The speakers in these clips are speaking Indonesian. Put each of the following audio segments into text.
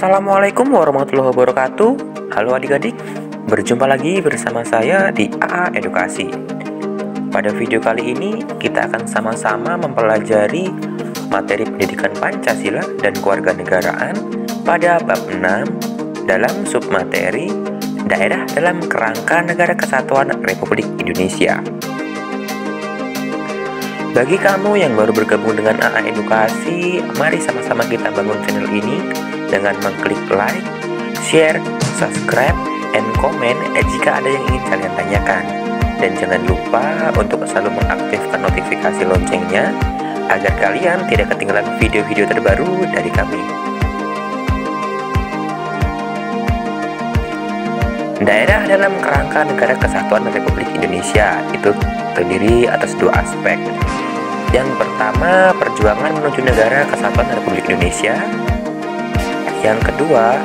Assalamualaikum warahmatullahi wabarakatuh. Halo adik-adik, berjumpa lagi bersama saya di AA Edukasi. Pada video kali ini kita akan sama-sama mempelajari materi pendidikan Pancasila dan kewarganegaraan pada bab 6 dalam submateri Daerah dalam Kerangka Negara Kesatuan Republik Indonesia. Bagi kamu yang baru bergabung dengan AA Edukasi, mari sama-sama kita bangun channel ini dengan mengklik like, share, subscribe, and comment jika ada yang ingin kalian tanyakan. Dan jangan lupa untuk selalu mengaktifkan notifikasi loncengnya agar kalian tidak ketinggalan video-video terbaru dari kami. Daerah dalam Kerangka Negara Kesatuan Republik Indonesia itu terdiri atas dua aspek. Yang pertama, perjuangan menuju Negara Kesatuan Republik Indonesia. Yang kedua,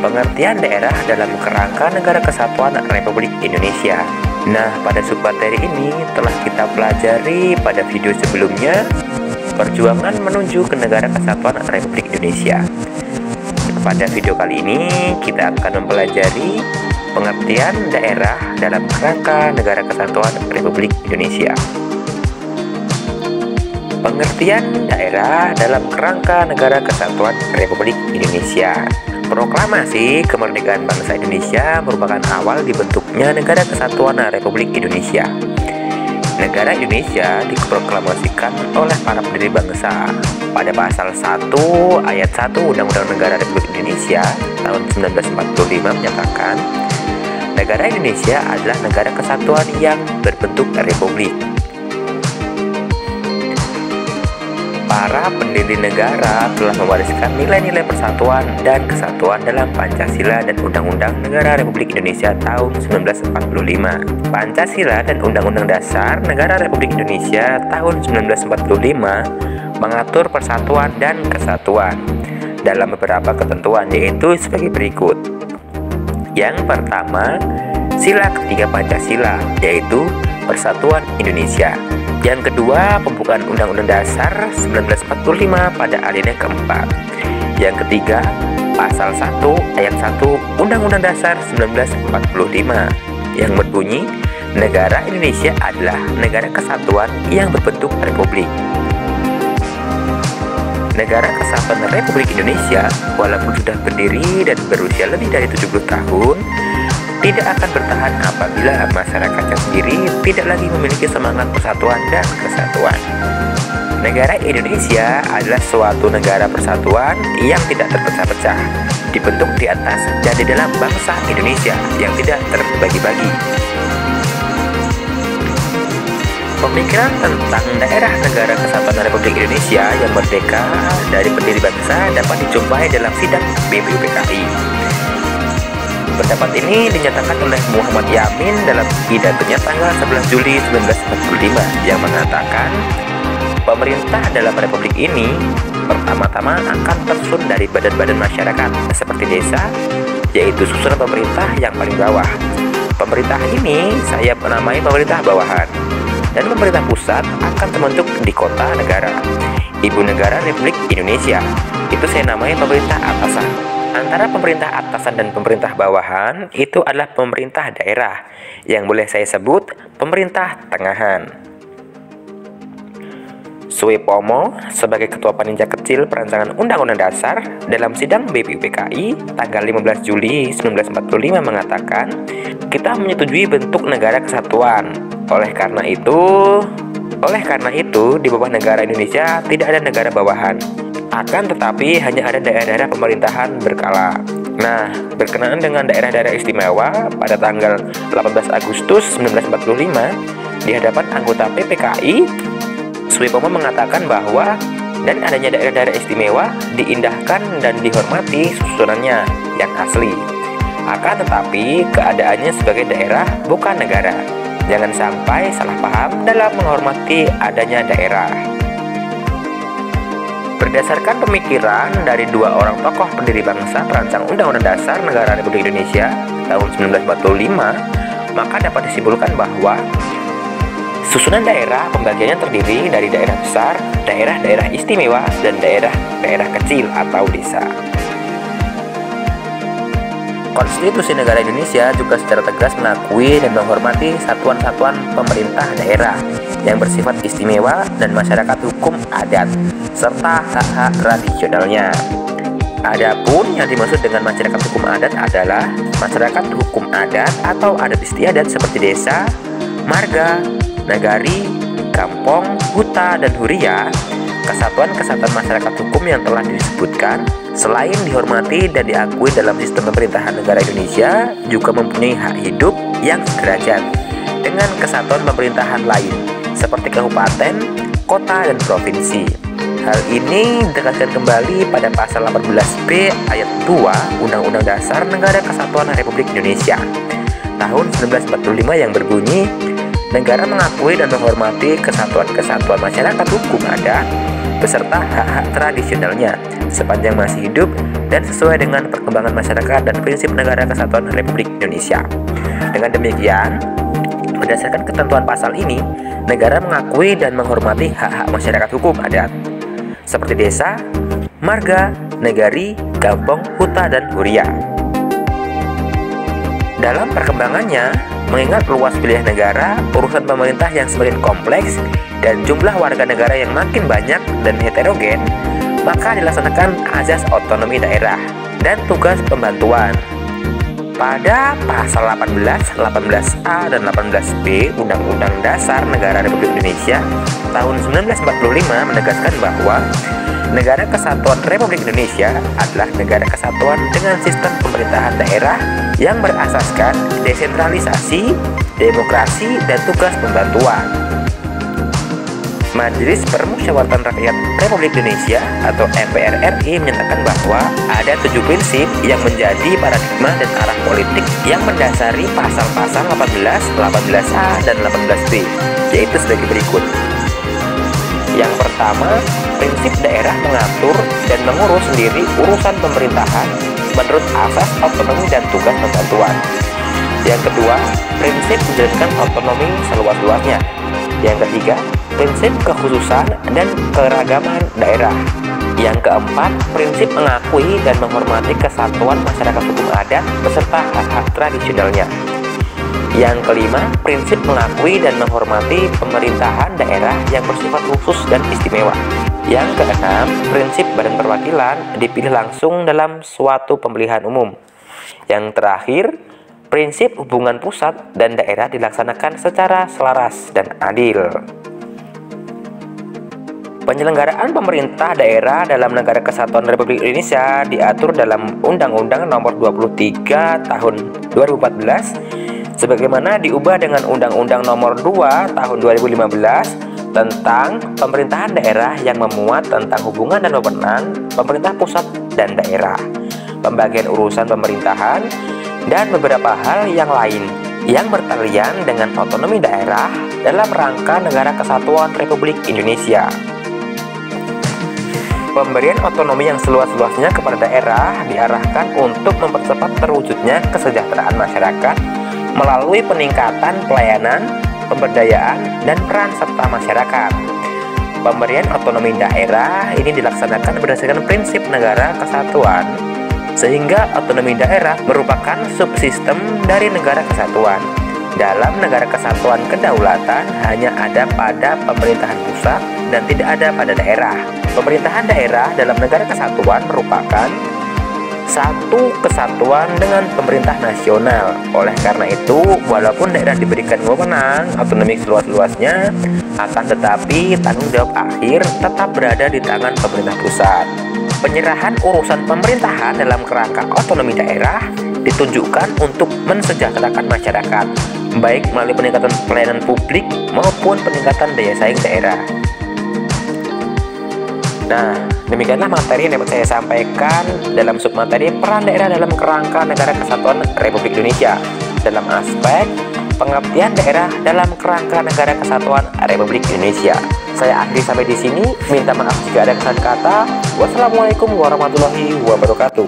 pengertian daerah dalam kerangka Negara Kesatuan Republik Indonesia. Nah, pada submateri ini telah kita pelajari pada video sebelumnya, perjuangan menuju ke Negara Kesatuan Republik Indonesia. Pada video kali ini, kita akan mempelajari pengertian daerah dalam kerangka Negara Kesatuan Republik Indonesia. Pengertian daerah dalam kerangka Negara Kesatuan Republik Indonesia. Proklamasi kemerdekaan bangsa Indonesia merupakan awal dibentuknya Negara Kesatuan Republik Indonesia. Negara Indonesia diproklamasikan oleh para pendiri bangsa pada pasal 1 ayat 1 Undang-Undang Negara Republik Indonesia tahun 1945 menyatakan negara Indonesia adalah negara kesatuan yang berbentuk republik. Para pendiri negara telah mewariskan nilai-nilai persatuan dan kesatuan dalam Pancasila dan Undang-Undang Negara Republik Indonesia tahun 1945. Pancasila dan Undang-Undang Dasar Negara Republik Indonesia tahun 1945 mengatur persatuan dan kesatuan dalam beberapa ketentuan, yaitu sebagai berikut. Yang pertama, sila ketiga Pancasila, yaitu Persatuan Indonesia. Yang kedua, pembukaan Undang-Undang Dasar 1945 pada alinea keempat. Yang ketiga, pasal 1 ayat 1 Undang-Undang Dasar 1945 yang berbunyi, negara Indonesia adalah negara kesatuan yang berbentuk republik. Negara Kesatuan Republik Indonesia, walaupun sudah berdiri dan berusia lebih dari 70 tahun, tidak akan bertahan apabila masyarakatnya sendiri tidak lagi memiliki semangat persatuan dan kesatuan. Negara Indonesia adalah suatu negara persatuan yang tidak terpecah-pecah, dibentuk di atas dan di dalam bangsa Indonesia yang tidak terbagi-bagi. Pemikiran tentang daerah Negara Kesatuan Republik Indonesia yang merdeka dari pendiri bangsa dapat dijumpai dalam sidang BPUPKI. Pendapat ini dinyatakan oleh Muhammad Yamin dalam pidatonya tanggal 11 Juli 1945 yang mengatakan pemerintah dalam republik ini pertama-tama akan tersusun dari badan-badan masyarakat seperti desa, yaitu susunan pemerintah yang paling bawah. Pemerintah ini saya menamai pemerintah bawahan, dan pemerintah pusat akan terbentuk di kota negara, ibu negara Republik Indonesia. Itu saya namai pemerintah atasan. Antara pemerintah atasan dan pemerintah bawahan itu adalah pemerintah daerah yang boleh saya sebut pemerintah tengahan. Suepomo sebagai Ketua Panitia Kecil Perancangan Undang-Undang Dasar dalam sidang BPUPKI tanggal 15 Juli 1945 mengatakan, kita menyetujui bentuk negara kesatuan. Oleh karena itu di bawah negara Indonesia tidak ada negara bawahan. Akan tetapi hanya ada daerah-daerah pemerintahan berkala. Nah, berkenaan dengan daerah-daerah istimewa pada tanggal 18 Agustus 1945 di hadapan anggota PPKI, Suepomo mengatakan bahwa dan adanya daerah-daerah istimewa diindahkan dan dihormati susunannya yang asli. Akan tetapi keadaannya sebagai daerah bukan negara. Jangan sampai salah paham dalam menghormati adanya daerah. Berdasarkan pemikiran dari dua orang tokoh pendiri bangsa perancang Undang-Undang Dasar Negara Republik Indonesia tahun 1945, maka dapat disimpulkan bahwa susunan daerah pembagiannya terdiri dari daerah besar, daerah-daerah istimewa, dan daerah-daerah kecil atau desa. Konstitusi Negara Indonesia juga secara tegas mengakui dan menghormati satuan-satuan pemerintah daerah yang bersifat istimewa dan masyarakat hukum adat, serta hak-hak tradisionalnya. Adapun yang dimaksud dengan masyarakat hukum adat adalah masyarakat hukum adat atau adat istiadat seperti desa, marga, nagari, kampung, huta, dan huria. Kesatuan-kesatuan masyarakat hukum yang telah disebutkan selain dihormati dan diakui dalam sistem pemerintahan negara Indonesia juga mempunyai hak hidup yang sederajat dengan kesatuan pemerintahan lain seperti kabupaten, kota, dan provinsi. Hal ini ditegaskan kembali pada pasal 18B ayat 2 Undang-Undang Dasar Negara Kesatuan Republik Indonesia tahun 1945 yang berbunyi, negara mengakui dan menghormati kesatuan-kesatuan masyarakat hukum adat beserta hak-hak tradisionalnya sepanjang masih hidup dan sesuai dengan perkembangan masyarakat dan prinsip negara kesatuan Republik Indonesia. Dengan demikian, berdasarkan ketentuan pasal ini, negara mengakui dan menghormati hak-hak masyarakat hukum adat seperti desa, marga, nagari, kampung, huta, dan huria. Dalam perkembangannya, mengingat luas wilayah negara, urusan pemerintah yang semakin kompleks, dan jumlah warga negara yang makin banyak dan heterogen, maka dilaksanakan azas otonomi daerah dan tugas pembantuan. Pada pasal 18, 18A, dan 18B Undang-Undang Dasar Negara Republik Indonesia tahun 1945 menegaskan bahwa Negara Kesatuan Republik Indonesia adalah negara kesatuan dengan sistem pemerintahan daerah yang berasaskan desentralisasi, demokrasi, dan tugas pembantuan. Majelis Permusyawaratan Rakyat Republik Indonesia atau MPR RI menyatakan bahwa ada 7 prinsip yang menjadi paradigma dan arah politik yang mendasari pasal-pasal 18, 18A, dan 18B, yaitu sebagai berikut. Yang pertama, prinsip daerah mengatur dan mengurus sendiri urusan pemerintahan menurut asas otonomi dan tugas pembantuan. Yang kedua, prinsip menjalankan otonomi seluas-luasnya. Yang ketiga, prinsip kekhususan dan keragaman daerah. Yang keempat, prinsip mengakui dan menghormati kesatuan masyarakat hukum adat beserta hak-hak tradisionalnya. Yang kelima, prinsip mengakui dan menghormati pemerintahan daerah yang bersifat khusus dan istimewa. Yang keenam, prinsip badan perwakilan dipilih langsung dalam suatu pemilihan umum. Yang terakhir, prinsip hubungan pusat dan daerah dilaksanakan secara selaras dan adil. Penyelenggaraan pemerintah daerah dalam Negara Kesatuan Republik Indonesia diatur dalam Undang-Undang Nomor 23 Tahun 2014 sebagaimana diubah dengan Undang-Undang Nomor 2 Tahun 2015 tentang pemerintahan daerah yang memuat tentang hubungan dan wewenang pemerintah pusat dan daerah, pembagian urusan pemerintahan, dan beberapa hal yang lain yang bertalian dengan otonomi daerah dalam rangka Negara Kesatuan Republik Indonesia. Pemberian otonomi yang seluas-luasnya kepada daerah diarahkan untuk mempercepat terwujudnya kesejahteraan masyarakat melalui peningkatan pelayanan, pemberdayaan, dan peran serta masyarakat. Pemberian otonomi daerah ini dilaksanakan berdasarkan prinsip negara kesatuan, sehingga otonomi daerah merupakan subsistem dari negara kesatuan. Dalam negara kesatuan kedaulatan hanya ada pada pemerintahan pusat dan tidak ada pada daerah. Pemerintahan daerah dalam negara kesatuan merupakan satu kesatuan dengan pemerintah nasional. Oleh karena itu, walaupun daerah diberikan wewenang otonomi seluas-luasnya, akan tetapi tanggung jawab akhir tetap berada di tangan pemerintah pusat. Penyerahan urusan pemerintahan dalam kerangka otonomi daerah ditunjukkan untuk mensejahterakan masyarakat, baik melalui peningkatan pelayanan publik maupun peningkatan daya saing daerah. Nah, demikianlah materi yang dapat saya sampaikan dalam submateri peran daerah dalam kerangka Negara Kesatuan Republik Indonesia dalam aspek pengertian daerah dalam kerangka Negara Kesatuan Republik Indonesia. Saya akhiri sampai di sini. Minta maaf jika ada kesalahan kata. Wassalamualaikum warahmatullahi wabarakatuh.